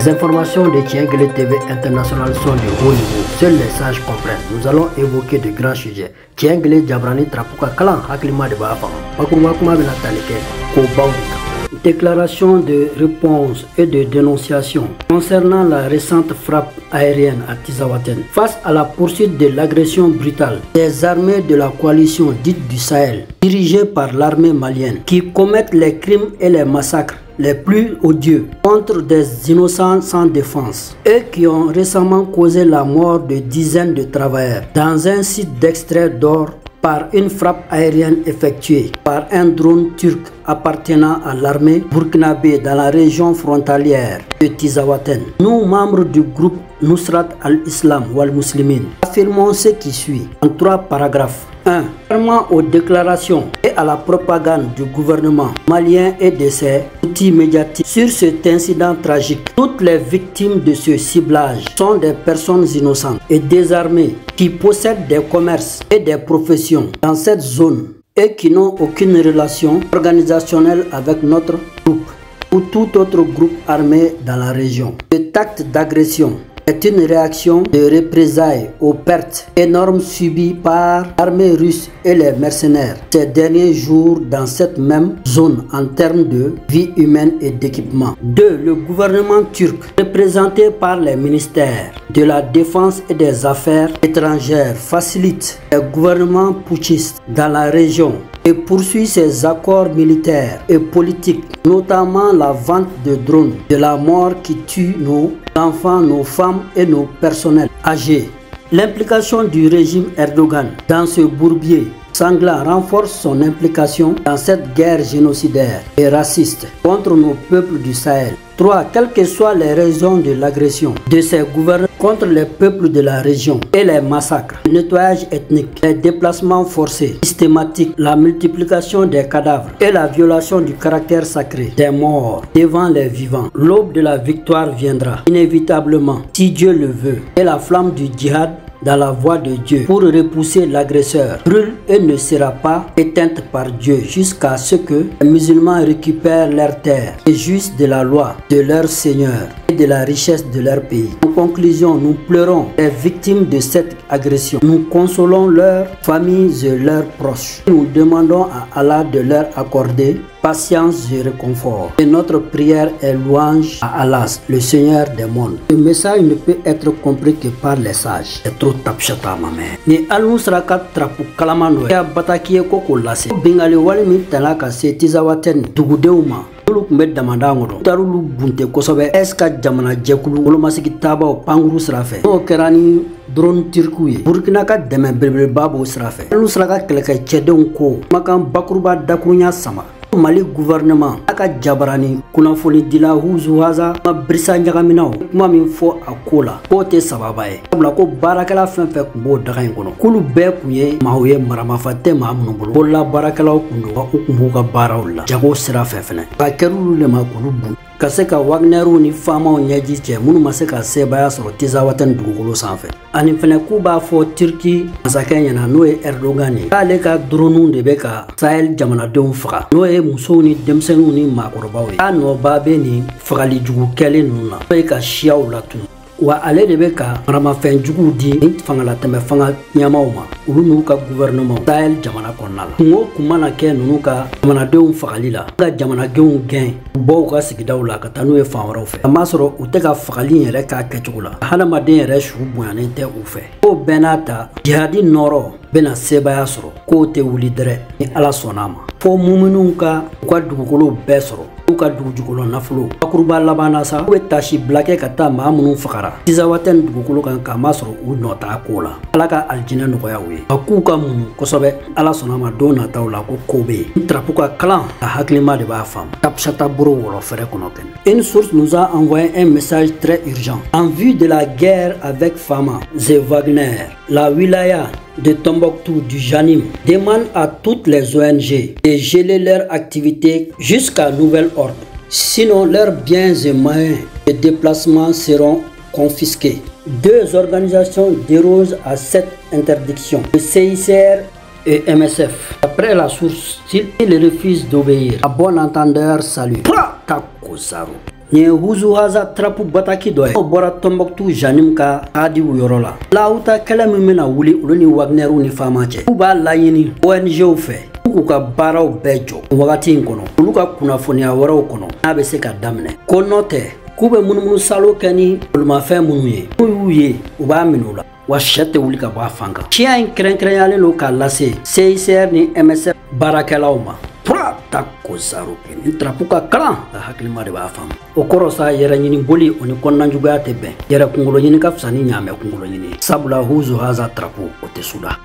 Les informations de Tienguele TV International sont de haut niveau. Seuls les sages comprennent. Nous allons évoquer de grands sujets. Tienguele Jabrani Trapuka Kalan Haklima de Bafa. Pakumakuma Benataleke Kobaouika. Déclaration de réponse et de dénonciation concernant la récente frappe aérienne à Tizawaten. Face à la poursuite de l'agression brutale des armées de la coalition dite du Sahel, dirigée par l'armée malienne, qui commettent les crimes et les massacres les plus odieux contre des innocents sans défense et qui ont récemment causé la mort de dizaines de travailleurs dans un site d'extrait d'or par une frappe aérienne effectuée par un drone turc appartenant à l'armée burkinabé dans la région frontalière de Tizawaten. Nous, membres du groupe Nusrat al-Islam wal-Muslimin, affirmons ce qui suit en 3 paragraphes. 1. Contrairement aux déclarations et à la propagande du gouvernement malien et de ses outils médiatiques sur cet incident tragique, toutes les victimes de ce ciblage sont des personnes innocentes et désarmées qui possèdent des commerces et des professions dans cette zone et qui n'ont aucune relation organisationnelle avec notre groupe ou tout autre groupe armé dans la région. Cet acte d'agression est une réaction de représailles aux pertes énormes subies par l'armée russe et les mercenaires ces derniers jours dans cette même zone en termes de vie humaine et d'équipement. 2. Le gouvernement turc, représenté par les ministères de la Défense et des Affaires étrangères, facilite les gouvernements putschistes dans la région et poursuit ses accords militaires et politiques, notamment la vente de drones, de la mort qui tue nos enfants, nos femmes et nos personnels âgés. L'implication du régime Erdogan dans ce bourbier sanglant renforce son implication dans cette guerre génocidaire et raciste contre nos peuples du Sahel. 3. Quelles que soient les raisons de l'agression de ces gouvernements contre les peuples de la région et les massacres, le nettoyage ethnique, les déplacements forcés, systématiques, la multiplication des cadavres et la violation du caractère sacré des morts devant les vivants, l'aube de la victoire viendra inévitablement, si Dieu le veut, et la flamme du djihad dans la voie de Dieu pour repousser l'agresseur brûle et ne sera pas éteinte par Dieu jusqu'à ce que les musulmans récupèrent leurs terres et jouissent de la loi de leur Seigneur et de la richesse de leur pays. En conclusion, nous pleurons les victimes de cette agression. Nous consolons leurs familles et leurs proches. Nous demandons à Allah de leur accorder patience et réconfort. Et notre prière est louange à Allah, le Seigneur des mondes. Le message ne peut être compris que par les sages. C'est trop tapchata ma mère. Ni alun sraka trapu kalamano ya batakiye koko lase. Bengali wale mi talaka se Tizawaten dugudeuma. Olu kun bɛ damada ŋɔdɔ tarulu bunte kosɛbɛ est-ce que jamana jɛkulu wolomasigi tabaw pankuru sira fɛ n'o kɛra ni drone turkiw ye burkina ka dɛmɛ belebeleba b'o sira fɛ olu saraka kɛlɛkɛcɛdenw ko kumakan bakuruba dakurunya sama Mali gouvernement a ka jabarani kunnafoni dila Huzu Haza ma birisa ɲagaminaw kuma min fɔ a ko la k'o tɛ sababa ye sabula ko baarakɛla fɛn fɛn kun b'o daga in kɔnɔ k'olu bɛɛ kun ye maaw ye maramafa tɛ maa minnu bolo bolola baarakɛlaw kun don u kun b'u ka baaraw la jago sira fɛ fɛnɛ ka kɛr'olu le ma k'olu bun ka se ka Wagnerw ni faamaw ɲɛji cɛ minnu ma se ka sebaya sɔrɔ Tizawaten dugukolo sanfɛ ani fɛnɛ k'u b'a fɔ Turki masakɛ ɲɛna n'o ye Erdogan ye k'ale ka dronew de bɛ ka Sahel jamanadenw faga n'o ye musow ni denmisɛnninw ni maakɔrɔbaw ye k'a nɔba bɛ nin fagali jugu kɛlen ninnu na n'o ye ka siyaw latunu wa ale de bɛ ka maramafɛn juguw di ni fangalatɛmɛ fanga ɲɛmaw ma olu n'u ka gouvernement Sahel jamana kɔnɔna la kungo kun mana kɛ ninnu ka jamanadenw fagali la ka jamanadenw gɛn u bɔ u ka sigidaw la ka taa n'u ye fan wɛrɛw fɛ k'a sɔrɔ u tɛ ka fagali yɛrɛ k'a kɛcogo la hadamaden yɛrɛ su bonyanen tɛ u fɛ k'o bɛɛ n'a ta jihadi nɔrɔ bɛna sebaya sɔrɔ k'o tɛ wuli dɛrɛ ni Ala sɔnna a ma fo muminunw ka u ka dugukolo bɛɛ sɔrɔ u ka dugujukolo nafolo bakuruba labanna sa u bɛ tasi bila kɛ ka taa maa minnu fagara Tizawaten dugukolo kan k'a masɔrɔ u nɔ t'a ko la Ala ka alijinɛ nɔgɔya u ye a k'u ka munu kosɛbɛ Ala sɔnna a ma don nataw la ko ko bɛ yen trapu ka kalan a hakilima de b'a faamu tapsata boro wɔlɔ fɛrɛ kɔnɔ kɛnɛ. Une source nous a envoyé un message très urgent en vue de la guerre avec Fama et Wagner. La wilaya de Tombouctou du Janim demande à toutes les ONG de geler leurs activités jusqu'à nouvel ordre. Sinon, leurs biens et moyens de déplacement seront confisqués. 2 organisations dérogent à cette interdiction, le CICR et MSF. Après la source, s'ils refusent d'obéir, à bon entendeur, salut. Takozaro. Nye huzu haza trapu bataki doye bora Tombouctou janim ka adi uyorola la uta kala mimena wuli uluni Wagner ni famache uba layini ONG ufe uka barao bejo wakati inkono uluka kunafonia wara ukono nabe seka damne konote kube munumunu salo kani ulmafe munuye uyuye uba minula washete ulika bafanga chia inkrenkren yale loka lase CICR ni MSF barakelauma prata kosaruke intrapuka kala haklima de bafam okorosa yera nyini boli oni konna juga tebe yera kungulo nyini kafsani nyame kungulo nyini sabula huzu haza trapu otesuda.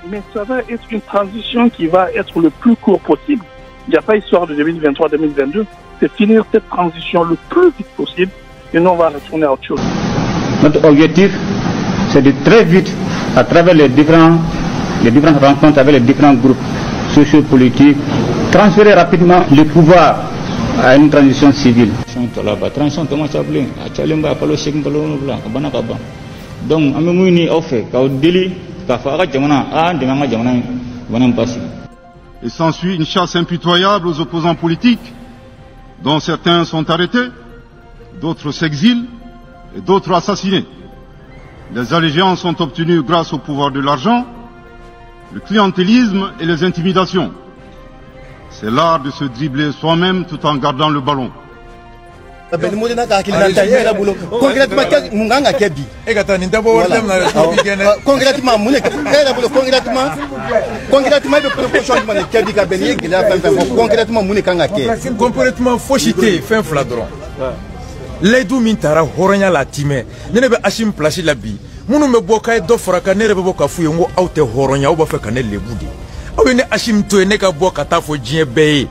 Mais ça va être une transition qui va être le plus court possible. Il n'y a pas histoire de 2023-2022. C'est finir cette transition le plus vite possible et nous on va retourner à autre chose. Notre objectif, c'est de très vite, à travers les différentes rencontres avec les différents groupes sociopolitiques, transférer rapidement le pouvoir à une transition civile. Donc, et s'ensuit une chasse impitoyable aux opposants politiques, dont certains sont arrêtés, d'autres s'exilent et d'autres assassinés. Les allégeances sont obtenues grâce au pouvoir de l'argent, le clientélisme et les intimidations. C'est l'art de se dribbler soi-même tout en gardant le ballon. Concrètement, fauchité, fin fladron. L'aidou mintara horonya la time. Nene be ashim placer la bi. Munu me boka do foraka nere be boka fu yongo aute horonya oba fe kanel lebudi. Awene ashim to ne ka boka ta fo dien be.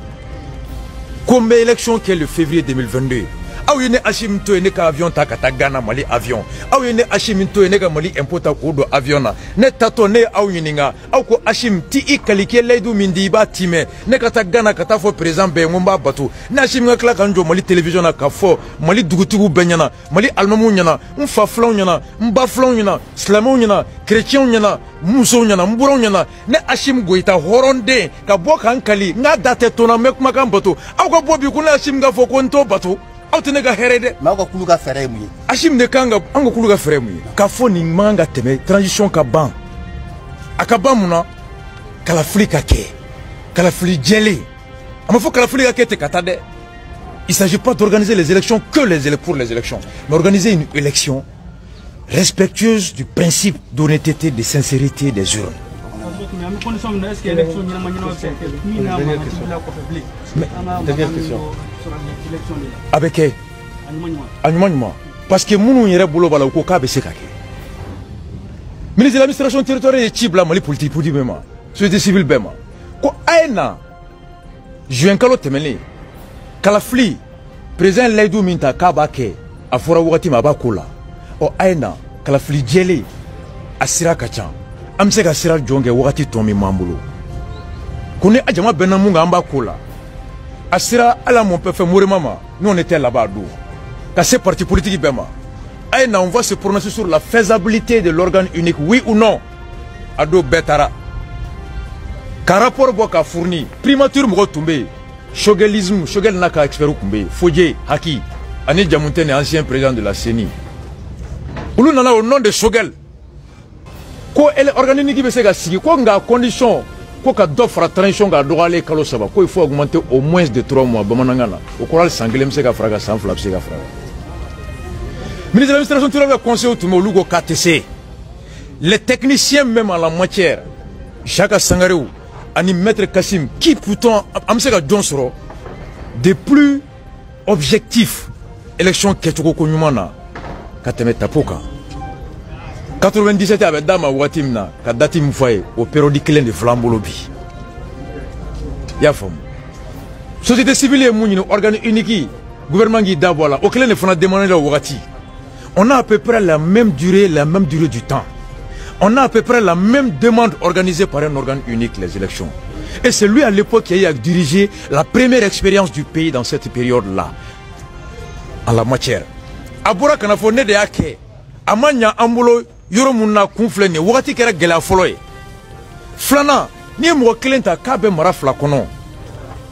Comme élection qui est le février 2022. Awene ashim to ne ka avion ta kata Ghana Mali avion. Awene ashim to ne ka Mali impota ko do avion na. Ne tato ne awuninga. Aw ko ashim ti ikalike l'aidou mindi ba time. Ne kata Ghana kata fo président be ngomba batu. Na ashim nga kla kanjo Mali télévision na ka fo Mali dugutigu benyana. Mali almamu nyana. Mfa flon nyana. Mba flon nyana. Islamu nyana. Chrétien nyana. Muso nyana. Mburo nyana. Ne ashim goita horonde. Ka boka ankali. Nga date tona mekuma kan batu. Aw ko bobi kuna ashim nga fo konto batu. Autenega herede mako kuluga feremu ashim ne kanga ango kuluga feremu ka foni manga teme transition ka ban akaba muna kala flika ke kala fli jeli amafo kala flika ke te katade. Il s'agit pas d'organiser les élections que pour les élections, mais organiser une élection respectueuse du principe d'honnêteté, de sincérité des urnes. Dernière question. Avec qui? Parce que nous yere bolo bala ko ka be sekake. Ministre de l'administration territoriale et Tibla Mali politique pour dire même. Société civile bema. Ko aina juin kalo temeli. Kalafli président Laidou Minta Kabake afora wakati mabakola. O aina kalafli jeli asira kacha. Amse ka sira jonge wakati tomi mambulo. Kone ajama benamunga ambakola. Asira ala mon père fait mourir maman. Nous on était là-bas d'où. Quand c'est parti politique bema. Aina on va se prononcer sur la faisabilité de l'organe unique, oui ou non. Ado betara. Car rapport boka fourni primature mo tombe. Shogelisme, Shogel naka expert kumbe. Fodje Haki, Ani Diamontene ancien président de la CENI. Ulu nana au nom de Shogel. Ko elle organise qui be se ga sigi ko nga condition ko ka do fra transition ga do ale kalo saba ko il faut augmenter au moins de 3 mois bamanangana au coral sanglem se ga fraga sans flap se ga fraga. Ministre de l'administration tu l'as conseillé tout mo lugo KTC. Les techniciens même en la matière Chaka Sangareu ani maître Kassim qui pourtant amse ga donsoro de plus objectif élection ketoko konyumana kateme tapoka 97 avec Dama Watimna, Kadati Moufaye, au périodique de Flambolobi. Yafom. Société civile et Mounino, organe unique, gouvernement qui d'abord, au clé de Fona demandé le Wati. On a à peu près la même durée du temps. On a à peu près la même demande organisée par un organe unique, les élections. Et c'est lui à l'époque qui a dirigé la première expérience du pays dans cette période-là, en la matière. Abora Kanafone de Ake, Amanya Ambulo, Yoromuna Kunflene, Wati Kera Gela Foloy. Flana, ni mo Klenta Kabe Mara Flakono.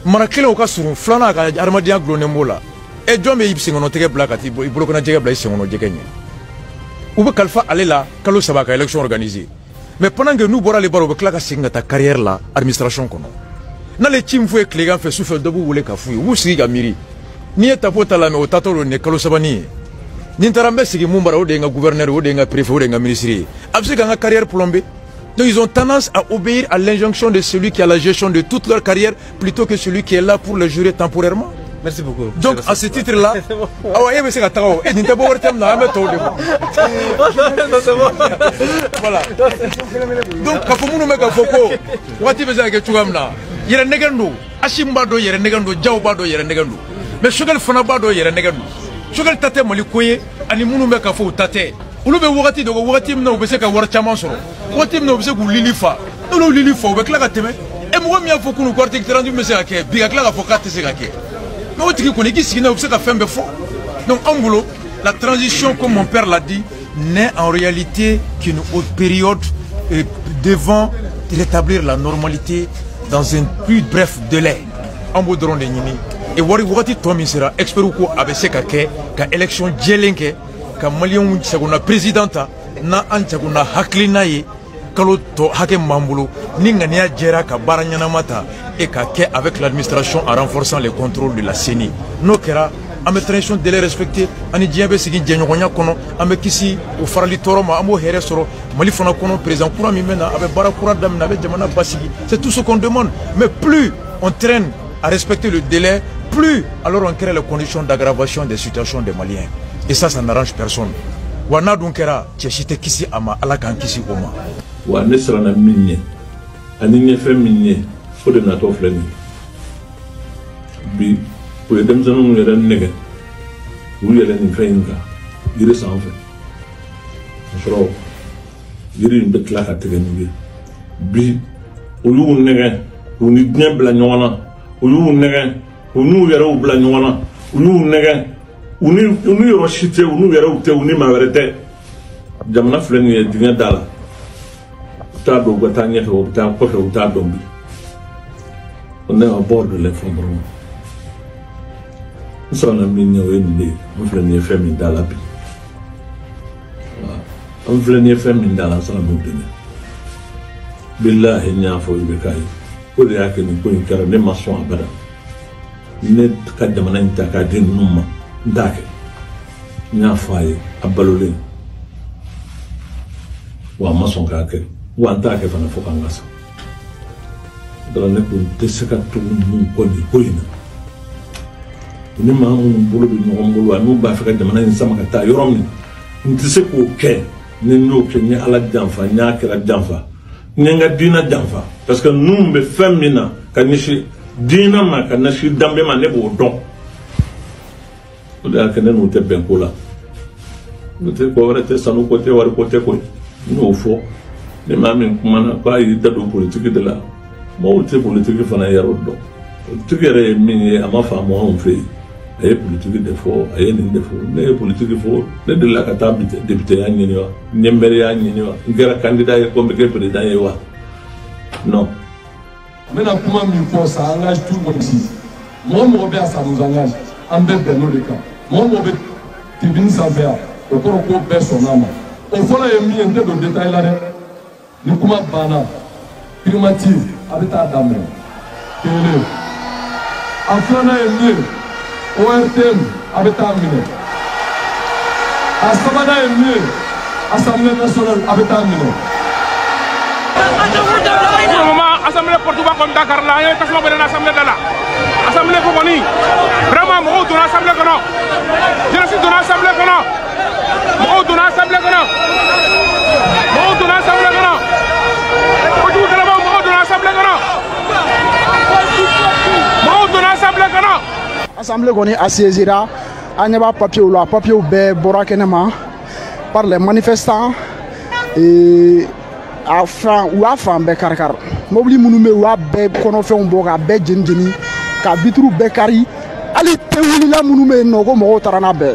Marakele Okasuru, Flana Armadia Glonemola. et jombe yib singono tege blakati ibolo kona tege blai singono jekenye ube kalfa alela kalo sabaka élection organisée mais pendant que nous bora les baro be klaka singa ta carrière la administration kono na le team fue klega fait souffle de wule ka fu wu sigi gamiri ni etapota la me otatolo ne kalo sabani ni tarambe sigi mumbara o de nga gouverneur o de nga préfet o de nga ministre abse nga carrière plombée. Donc ils ont tendance à obéir à l'injonction de celui qui a la gestion de toute leur carrière plutôt que celui qui est là pour le jurer temporairement. Merci beaucoup. Donc à ce titre-là, voilà. Donc quand vous me foko, wati beza ke tugamna. Yere negando, ashimba do yere negando, jawba do yere negando. Mais shogal fana ba do yere negando. Shogal tate mali koye ani munu me ka fo tate. Ulu be wati do wati mna obese ka war chama soro. Wati mna obese ku lilifa. No lilifa be kla ka teme. E mo mi afoko no quartier 30 me se ka ke, bi ka kla ka fokate se ka ke. Donc en boulot, la transition, comme mon père l'a dit, n'est en réalité qu'une haute période devant rétablir la normalité dans un plus bref délai. En boudron de Nini. Et Wari Tomi sera expert ou quoi avec ce kake, ka élection djelenke, ka malion saguna présidenta, na anchaguna haklinaye, kaloto hake mambulo, ningania jera ka baranyana mata. Et avec l'administration en renforçant les contrôles de la CENI. Nous kera ame transition délai respecté ani diabe sigi djenyonya kono ame kisi o farali toroma amo here soro mali fona kono président kura mi mena abe bara kura damna abe jamana basigi. C'est tout ce qu'on demande. Mais plus on traîne à respecter le délai, plus alors on crée les conditions d'aggravation des situations des Maliens. Et ça n'arrange personne. Wana dunkera tcheshite kisi ama alakan kisi oma. Wa nesra na minye. Ani ne fe minye. Faut de notre offre bi pour les dames nous les nègres vous les les faire une gars il est sans fait trop il est une bête là à tenir bi au lieu de nègre on est bien blanc au lieu de nègre on nous verra au blanc au lieu de nègre on est rochité on nous verra au thé on est maverté jamana fleni est bien dala ta do gatanya to ta ko to ta dombi. On est à bord de l'effondrement. Nous sommes en on fait une famille dans la vie. On fait une famille dans la salle de Billah, il n'y a pas eu de cas. Pour les actes, nous pouvons faire des maçons à Bada. Net Kadamana Takadin Numa, Dake. Il n'y a pas à Balolé. Ou à maçon Kake, ou à Dake Fanafokangasa. Dans la neige, des secateurs nous connaissent. Nous avons un boulot de nous avons un bafre de manière samakata. Yorom, nous savons que nous sommes à la danfa, nous sommes à la danfa, nous sommes à la danfa. Parce que nous sommes féminins, quand nous sommes dina ma, quand nous sommes dambe ma nebo don. Nous avons que nous sommes bien cola. Nous sommes couvert, ça nous côté ou à côté quoi. Nous faut. Les mamans comment pas y être politique de là. Moi, je suis politique fan à Yarodo. Politique est minée à ma femme, moi, on fait. Et politique de faux, et une défaut. Les politiques faux, les de la cata député à Niniwa, Niemberi à Niniwa, un candidat comme le président. Non. Maintenant, comment il faut, ça engage tout le monde ici. Moi, mon père, ça nous engage. En bête de nos cas. Moi, mon père, tu viens sans faire. Au cours de personne. Au fond, il y a mis un peu de détails là. Nous, comment bana, primative. Avec ta dame, télé. Enfin, on a mieux. ORTM avec ta mine. Assemblée est mieux. Assemblée nationale avec ta mine. Pour le moment, Assemblée Portugal comme Dakar là, il y a une assemblée là. Assemblée Fokoni. Vraiment, moi, on a assemblée que non. Je suis dans l'assemblée que non. Moi, on a assemblée que non. Moi, on a assemblée que non. Assemblée qu'on est assiégera, il n'y a pas de papier ou là, papier ou bé, borakenema, par les manifestants et à fin ou à fin bé carcar. Mobili mounoume ou à bé, qu'on fait un boga bé djendjeni, qu'à bitrou bé cari, allez, te la mounoume no go mo tarana bé.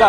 An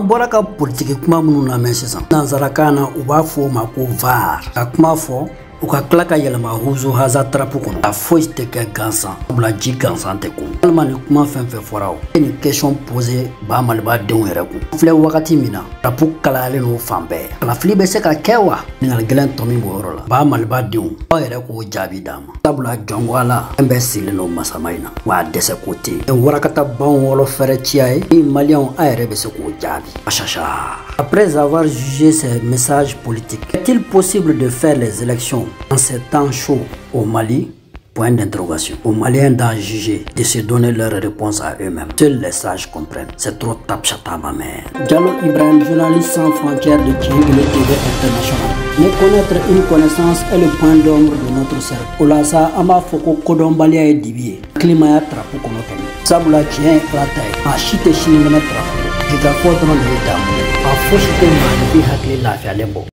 bɔra ka politiki kuma minnu lamɛn sisan nanzarakan na u b'a fɔ o ma ko VAR ka kuma fɔ u ka tila ka yɛlɛma Huzu Haza Trapu kɔnɔ a foyi tɛ kɛ gansan sabula ji gansan tɛ kun walima ni kuma fɛn fɛn fɔra o e ni question posé ba Maliba denw yɛrɛ kun filɛ wagati min na Trapu kalayalen n'o fan bɛɛ kalafili bɛ se ka kɛ wa ɲininkali gɛlɛn tɔ min b'o yɔrɔ la ba Maliba denw aw yɛrɛ k'o jaabi d'a ma sabula jɔngo a la fɛn bɛɛ sigilen don masama in na wa a dɛsɛ ko tɛ yen warakata banw wɔlɔ fɛrɛ ciya ye ni maliyɛnw a yɛrɛ bɛ se k'o jaabi achasa. Après avoir jugé ces messages politiques, est-il possible de faire les élections en ces temps chauds au Mali? Point d'interrogation. Aux Maliens d'en juger, de se donner leur réponse à eux-mêmes. Seuls les sages comprennent. C'est trop tapchata ma mère. Diallo Ibrahim, journaliste sans frontières de Tienguele TV International. Mais connaître une connaissance est le point d'ombre de notre cercle. Olasa ama foko kodonbalia et dibier. Climat trapu konoken. Sabula tien platae. A chite chine trapu. Et la faute dans le a fosi ko ma ni hakili lafiya lembo